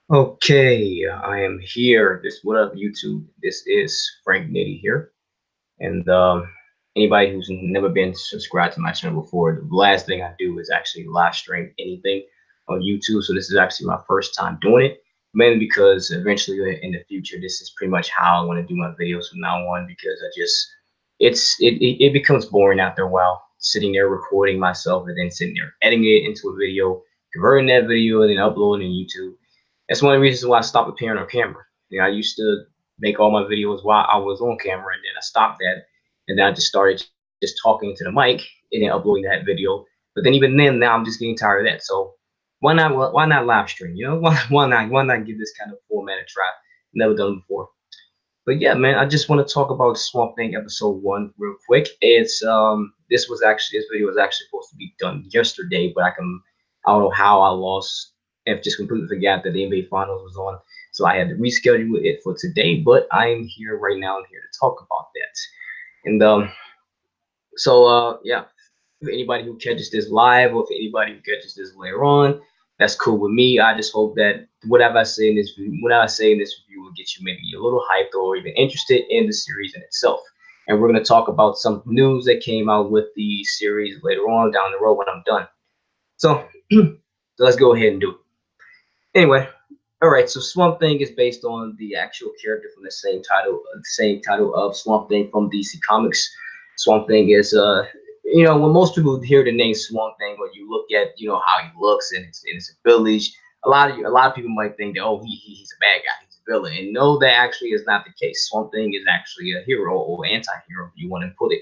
Okay, I am here. What up, YouTube? This is Frank Nitty here, and anybody who's never been subscribed to my channel before, the last thing I do is actually live stream anything on YouTube. So this is actually my first time doing it, mainly because eventually in the future, this is pretty much how I want to do my videos from now on. Because it becomes boring after a while, sitting there recording myself and then sitting there editing it into a video, converting that video, and then uploading to YouTube. That's one of the reasons why I stopped appearing on camera. I used to make all my videos while I was on camera, and then I stopped that, and then I just started just talking to the mic and then uploading that video. But then even then, now I'm just getting tired of that. So why not live stream? Why not give this kind of format a try? Never done before. But yeah, man, I just want to talk about Swamp Thing episode one real quick. This video was actually supposed to be done yesterday, but I don't know how I lost and just completely forgot that the NBA Finals was on. So I had to reschedule it for today, but I am here right now. I'm here to talk about that. And yeah, for anybody who catches this live or for anybody who catches this later on, that's cool with me. I just hope that whatever I say in this review will get you maybe a little hyped or even interested in the series in itself. And we're going to talk about some news that came out with the series later on down the road when I'm done. So, so let's go ahead and do it. Anyway, all right. So Swamp Thing is based on the actual character from the same title of Swamp Thing from DC Comics. Swamp Thing is when most people hear the name Swamp Thing, or you look at how he looks and his abilities, a lot of people might think that he's a bad guy, he's a villain, and no, that actually is not the case. Swamp Thing is actually a hero or anti-hero, if you want to put it.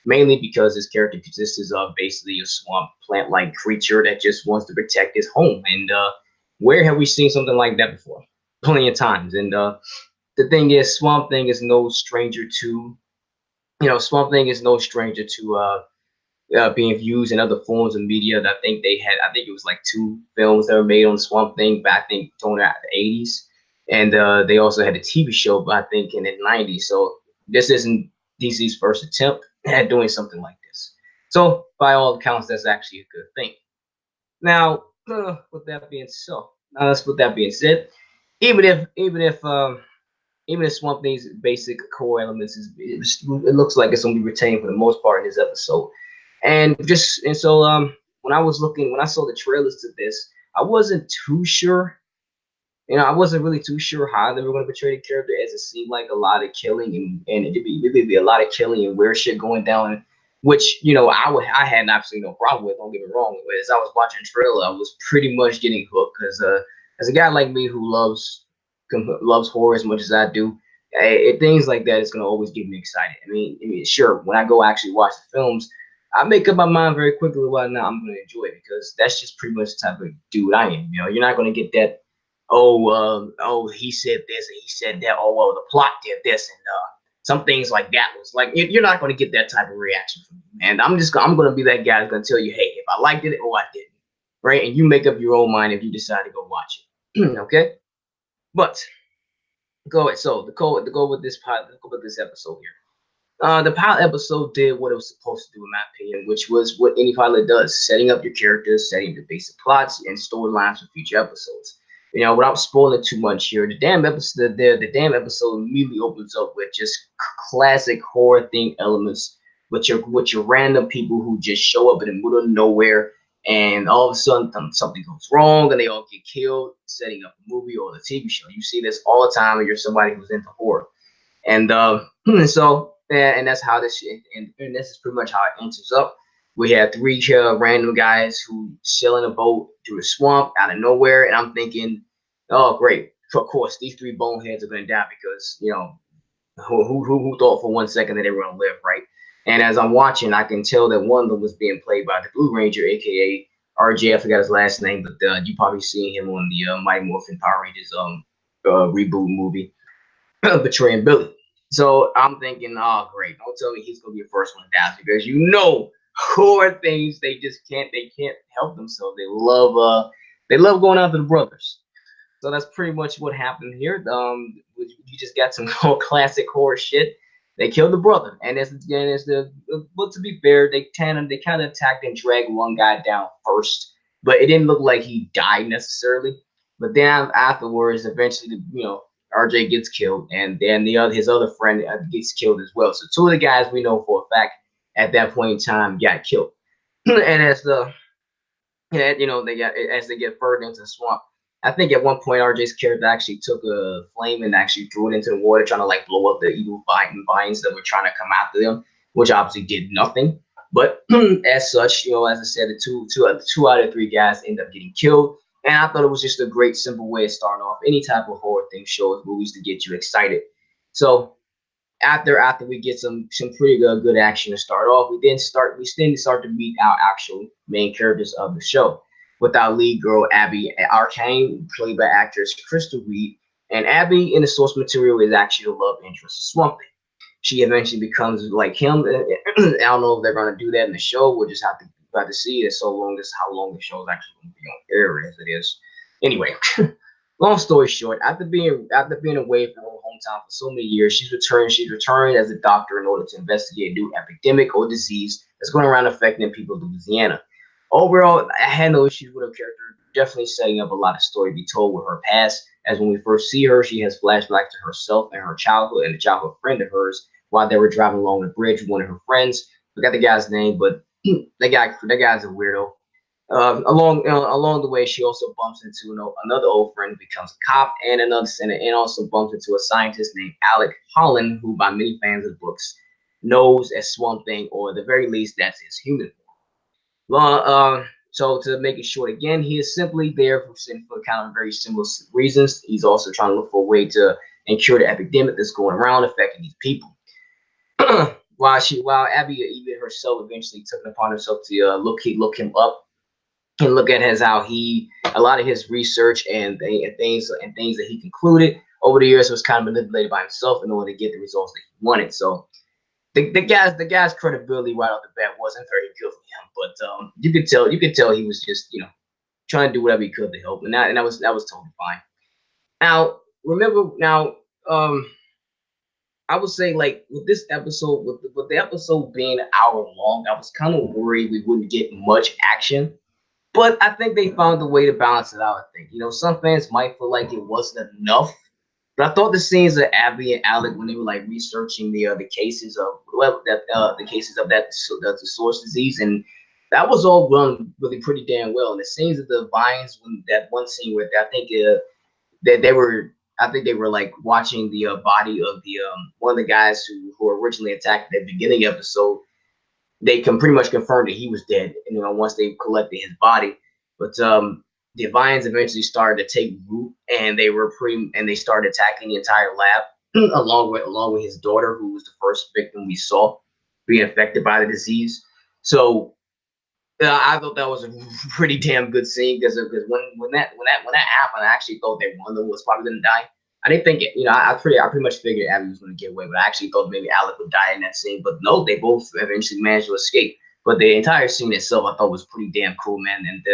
Mainly because his character consists of basically a swamp plant-like creature that just wants to protect his home, and where have we seen something like that before? Plenty of times. And the thing is, Swamp Thing is no stranger to, Swamp Thing is no stranger to being used in other forms of media. I think it was like two films that were made on Swamp Thing back, I think, during the 80s. And they also had a TV show, but I think in the 90s. So this isn't DC's first attempt at doing something like this. So by all accounts, that's actually a good thing. Now, with that being so, with that being said, even if even if even if Swamp Thing's basic core elements it looks like it's gonna be retained for the most part in this episode, and when I saw the trailers to this, I wasn't too sure. I wasn't really too sure how they were going to portray the character, as it seemed like a lot of killing and it'd be a lot of killing and weird shit going down, which I had absolutely no problem with. Don't get me wrong. But as I was watching the trailer, I was pretty much getting hooked because as a guy like me who loves horror as much as I do, things like that is going to always get me excited. I mean, sure, when I go actually watch the films, I make up my mind very quickly whether or not I'm going to enjoy it, because that's just pretty much the type of dude I am. You're not going to get that, he said this and he said that. Oh, well, the plot did this, and some things like that was like you're not going to get that type of reaction from me. And I'm going to be that guy that's going to tell you, hey, if I liked it or I didn't, right? And you make up your own mind if you decide to go watch it. Okay, but go ahead. So the goal with this episode here. The pilot episode did what it was supposed to do, in my opinion, which was what any pilot does: setting up your characters, setting the basic plots and storylines for future episodes. Without spoiling too much here, the damn episode immediately opens up with just classic horror theme elements, with your random people who just show up in the middle of nowhere, and all of a sudden something goes wrong and they all get killed, setting up a movie or a TV show. You see this all the time, and you're somebody who's into horror. And and that's how and this is pretty much how it enters up. We have three random guys who sail in a boat through a swamp out of nowhere, and I'm thinking, oh great, of course these three boneheads are going to die, because who thought for 1 second that they were going to live, right? And as I'm watching, I can tell that one of them was being played by the Blue Ranger, aka RJ. I forgot his last name, but you probably seen him on the Mighty Morphin Power Rangers reboot movie, betraying Billy. So I'm thinking, oh great, don't tell me he's gonna be the first one to die, because horror things, they can't help themselves. They love going after the brothers. So that's pretty much what happened here. You just got some classic horror shit. They killed the brother, and but to be fair, they kind of attacked and dragged one guy down first, but it didn't look like he died necessarily. But then afterwards, eventually, RJ gets killed, and then his other friend gets killed as well. So two of the guys we know for a fact at that point in time got killed. And they get as they get further into the swamp. I think at one point RJ's character actually took a flame and actually threw it into the water, trying to like blow up the evil vines that were trying to come after them, which obviously did nothing. But as such, as I said, two out of three guys end up getting killed. And I thought it was just a great, simple way of starting off any type of horror thing shows, movies to get you excited. So after we get some pretty good action to start off, we start to meet our actual main characters of the show, with our lead girl Abby Arcane, played by actress Crystal Reed. And Abby in the source material is actually the love interest of Swamp Thing. She eventually becomes like him. I don't know if they're gonna do that in the show. We'll just have to see it. So long as how long the show is actually going to be on air as it is. Anyway, long story short, after being away from her hometown for so many years, she's returned. She's returned as a doctor in order to investigate a new epidemic or disease that's going around affecting people of Louisiana. Overall, I had no issues with her character. Definitely setting up a lot of story to be told with her past. As when we first see her, she has flashbacks to herself and her childhood and a childhood friend of hers while they were driving along the bridge with one of her friends. Forgot the guy's name, but that guy's a weirdo. Along the way, she also bumps into another old friend, who becomes a cop, and and also bumps into a scientist named Alec Holland, who by many fans of books knows as Swamp Thing, or at the very least, that's his human form. Well, so to make it short, again, he is simply there for kind of very similar reasons. He's also trying to look for a way to cure the epidemic that's going around affecting these people. While Abby even herself eventually took it upon herself to look him up and look at how he a lot of his research and things that he concluded over the years was kind of manipulated by himself in order to get the results that he wanted. So the guy's credibility right off the bat wasn't very good for him, but you could tell he was just trying to do whatever he could to help, and that was totally fine. Now remember now I would say, like, with this episode, with the episode being an hour long, I was kind of worried we wouldn't get much action. But I think they found a way to balance it out. I think some fans might feel like it wasn't enough, but I thought the scenes of Abby and Alec when they were like researching the cases of the cases of the source disease, and that was all run really pretty damn well. And the scenes of the vines, when that one scene where that they were. I think they were like watching the body of the one of the guys who originally attacked at the beginning episode. They can pretty much confirm that he was dead. Once they collected his body, but the Vines eventually started to take root, and they started attacking the entire lab, along with his daughter, who was the first victim we saw being affected by the disease. So I thought that was a pretty damn good scene because when that happened, I actually thought that one of them was probably gonna die. I didn't think it, I pretty much figured Abby was gonna get away, but I actually thought maybe Alec would die in that scene. But no, they both eventually managed to escape. But the entire scene itself, I thought was pretty damn cool, man. And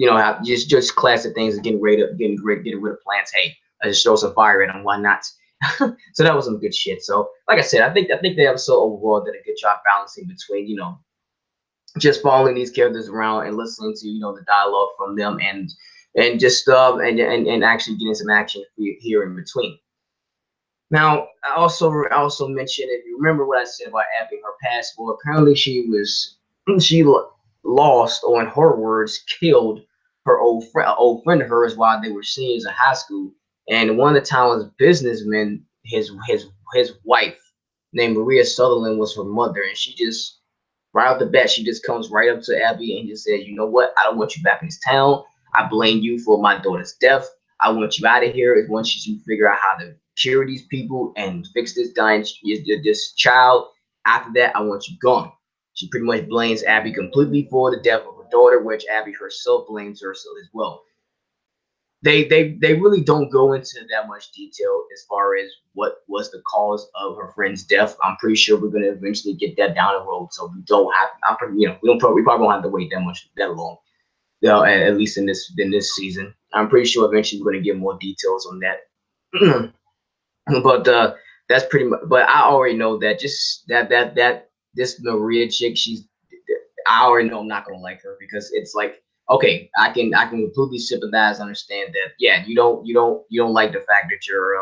how just classic things of getting rid of plants. Hey, I just throw some fire at them. Why not? So that was some good shit. So like I said, I think the episode overall did a good job balancing between just following these characters around and listening to the dialogue from them, and just and actually getting some action here in between. Now, I also mentioned, if you remember what I said about Abby, her past. Well, apparently she lost, or in her words, killed her old friend of hers while they were seniors in high school, and one of the town's businessmen, his wife, named Maria Sutherland, was her mother, and she just right off the bat, she just comes right up to Abby and just says, "You know what? I don't want you back in this town. I blame you for my daughter's death. I want you out of here. As once you figure out how to cure these people and fix this child. After that, I want you gone." She pretty much blames Abby completely for the death of her daughter, which Abby herself blames herself as well. They really don't go into that much detail as far as what was the cause of her friend's death. I'm pretty sure we're gonna eventually get that down the road, so we don't have. We probably won't have to wait that long. At least in this season, I'm pretty sure eventually we're gonna get more details on that. But that's pretty much. But I already know that just that this Maria chick, I already know I'm not gonna like her because it's like okay, I can completely sympathize, understand that. Yeah, you don't like the fact that you're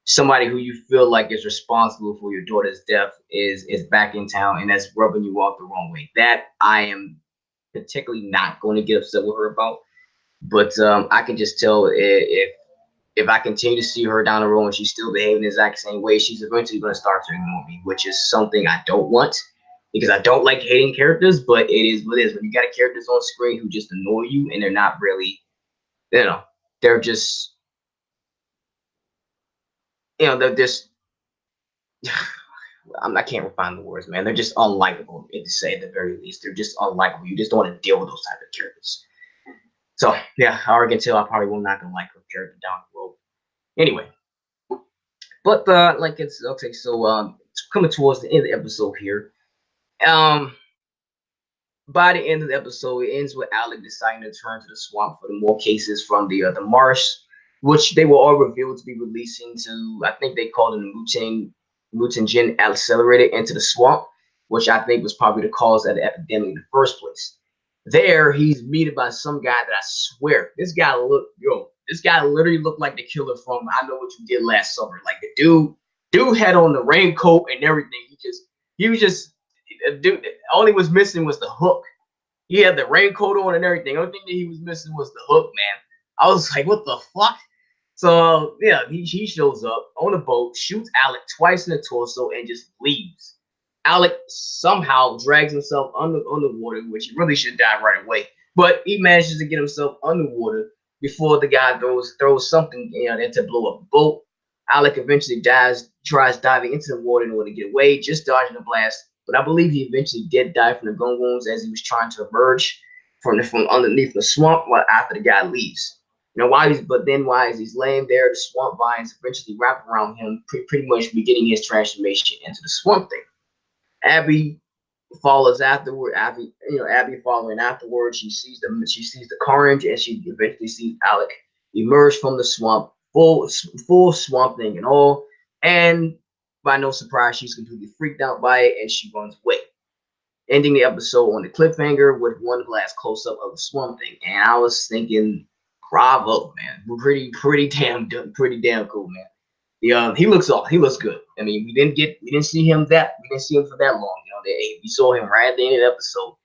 somebody who you feel like is responsible for your daughter's death is back in town and that's rubbing you off the wrong way. That I am particularly not going to get upset with her about. But I can just tell if I continue to see her down the road and she's still behaving the exact same way, she's eventually going to start to ignore me, which is something I don't want because I don't like hating characters. But it is what it is. When you got characters on screen who just annoy you and they're not really, you know, they're just, they're just. I can't find the words, man. They're just unlikable, to say at the very least. They're just unlikable. You just don't want to deal with those type of characters. So yeah, I already can tell I probably will not gonna like her character down the road. Anyway, but like it's okay. So coming towards the end of the episode here. Um, by the end of the episode, it ends with Alec deciding to turn to the swamp for the more cases from the marsh, which they were all revealed to be releasing to. I think they called it a mutagen accelerated into the swamp, which I think was probably the cause of the epidemic in the first place. There, he's meted by some guy that I swear this guy literally looked like the killer from I Know What You Did Last Summer. Like the dude had on the raincoat and everything. He was just dude. All he was missing was the hook. He had the raincoat on and everything. The only thing that he was missing was the hook, man. I was like, what the fuck? So yeah, he shows up on a boat, shoots Alec twice in the torso, and just leaves. Alec somehow drags himself underwater, which he really should die right away. But he manages to get himself underwater before the guy throws something in to blow up the boat. Alec eventually tries diving into the water in order to get away, just dodging the blast. But I believe he eventually did die from the gun wounds as he was trying to emerge from underneath the swamp after the guy leaves. Why is he's laying there, the swamp vines eventually wrap around him, pretty much beginning his transformation into the swamp thing. Abby follows afterward. Abby following afterward. She sees the carnage, and she eventually sees Alec emerge from the swamp, full swamp thing and all. And by no surprise, she's completely freaked out by it, and she runs away, ending the episode on the cliffhanger with one last close up of the swamp thing. And I was thinking, bravo, man, pretty damn cool, man. He looks good. I mean, we didn't see him for that long. We saw him right at the end of the episode,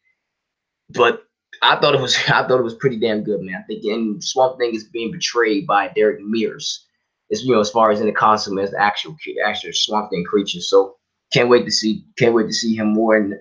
but I thought it was pretty damn good, man. I think and Swamp Thing is being portrayed by Derek Mears, as far as in the costume as the actual Swamp Thing creature. So can't wait to see him more in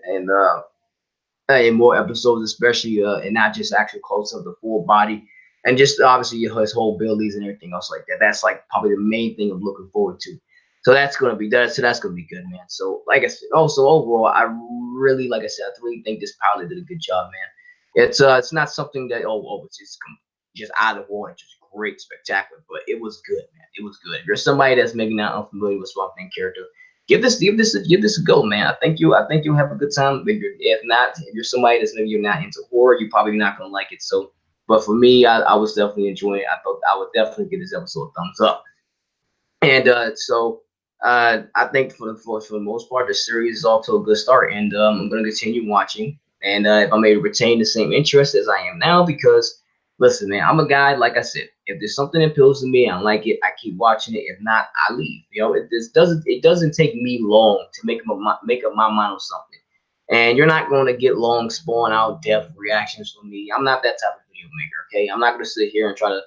more episodes, especially and not just actual close up the full body, and just obviously his whole abilities and everything else like that. That's like probably the main thing I'm looking forward to. So that's gonna be that. So that's gonna be good, man. So like I said, also overall, like I said, I really think this pilot did a good job, man. It's not something that it's just out of the water, just great, spectacular, but it was good, man. It was good. If you're somebody that's maybe not unfamiliar with Swamp Thing character, give this a go, man. I think you'll have a good time. If you're somebody that's maybe you're not into horror, you're probably not gonna like it. So, but for me, I was definitely enjoying it. I thought I would definitely give this episode a thumbs up. And I think for the most part, the series is off to a good start, and I'm gonna continue watching. And if I'm able to retain the same interest as I am now, because listen, man, I'm a guy like I said. If there's something that appeals to me, I like it. I keep watching it. If not, I leave. It doesn't take me long to make up my mind on something. And you're not going to get long spawn out depth reactions from me. I'm not that type of video maker. Okay, I'm not going to sit here and try to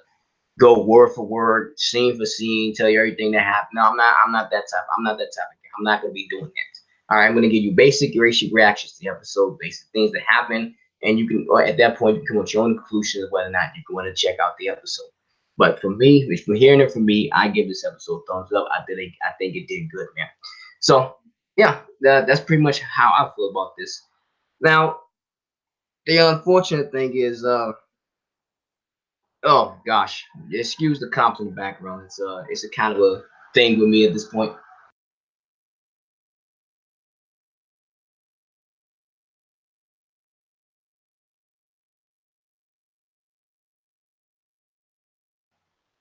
go word for word, scene for scene, tell you everything that happened. No, I'm not. I'm not that type of guy. I'm not gonna be doing that. All right, I'm gonna give you basic reactions to the episode, basic things that happen, and you can at that point you can come with your own conclusions whether or not you want to check out the episode. But for me, if you're hearing it from me, I give this episode a thumbs up. I think it did good, man. So yeah, that's pretty much how I feel about this. Now, the unfortunate thing is, oh gosh, excuse the cops in the background. It's a kind of a thing with me at this point.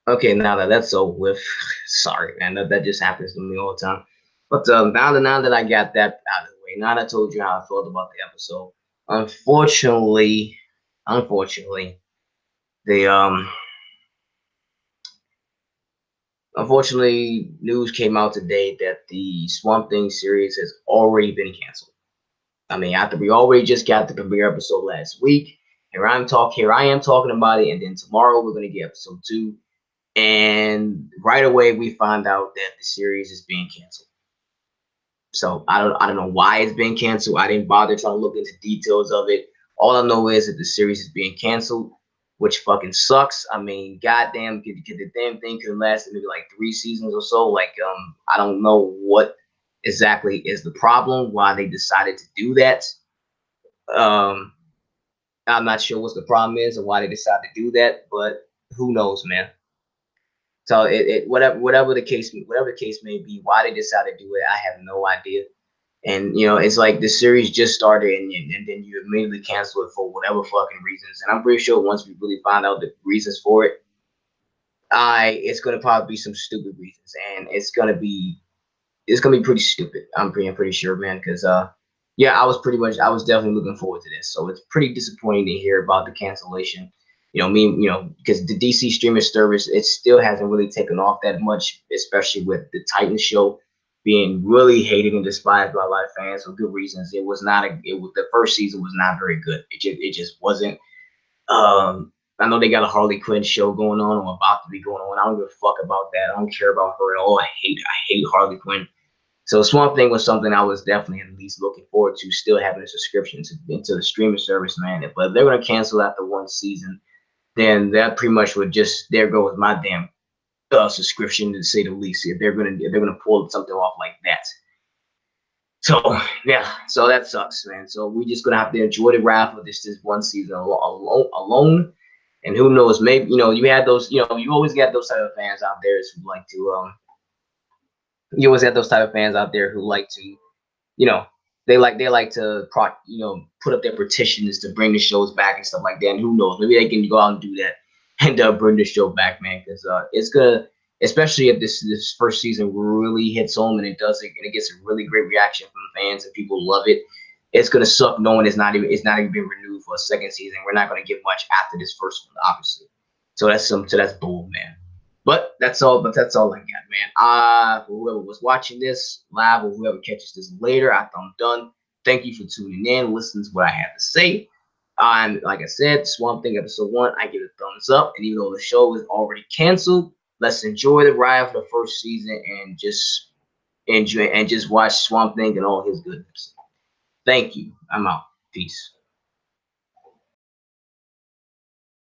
Okay, now that that's over with, sorry, man, that just happens to me all the time. But now that I got that out of the way, now that I told you how I felt about the episode, unfortunately. unfortunately, they unfortunately news came out today that the Swamp Thing series has already been canceled. I mean, after we already just got the premiere episode last week, here I am talking about it, and then tomorrow we're gonna get episode 2, and right away we find out that the series is being canceled. So I don't know why it's being canceled. I didn't bother trying to look into details of it. All I know is that the series is being canceled, which fucking sucks. I mean, goddamn, the damn thing could last maybe like 3 seasons or so. Like, I don't know what exactly is the problem, why they decided to do that. Um, I'm not sure what the problem is and why they decided to do that, but who knows, man. So whatever the case may be, why they decided to do it, I have no idea. And it's like the series just started, and then you immediately cancel it for whatever fucking reasons. And I'm pretty sure once we really find out the reasons for it, it's gonna probably be some stupid reasons, and it's gonna be pretty stupid. I'm pretty sure, man. Because yeah, I was definitely looking forward to this. So it's pretty disappointing to hear about the cancellation. Because the DC streaming service, it still hasn't really taken off that much, especially with the Titans show being really hated and despised by a lot of fans for good reasons. It was not a. It was the first season was not very good. It just wasn't. I know they got a Harley Quinn show going on or about to be going on. I don't give a fuck about that. I don't care about her at all. I hate Harley Quinn. So Swamp Thing was something I was definitely at least looking forward to, still having a subscription into the streaming service, man. But if they're gonna cancel after one season, then that pretty much would just there goes my damn subscription, to say the least. If they're gonna pull something off like that. So yeah, so that sucks, man. So we just gonna have to enjoy the wrath of this one season alone. And who knows, maybe you had those, you always get those type of fans out there who like to you always have those type of fans out there who like to you know, they like to put up their petitions to bring the shows back and stuff like that. And who knows, maybe they can go out and do that and bring the show back, man. Because it's gonna, especially if this first season really hits home and it does it and it gets a really great reaction from fans and people love it. It's gonna suck knowing it's not even been renewed for a second season. We're not gonna get much after this first one, obviously. So that's bold, man. But that's all I got, man. For whoever was watching this live or whoever catches this later after I'm done, thank you for tuning in, listening to what I have to say. Like I said, Swamp Thing episode 1, I give it a thumbs up. And even though the show is already canceled, let's enjoy the ride for the first season and just enjoy and just watch Swamp Thing and all his goodness. Thank you. I'm out. Peace.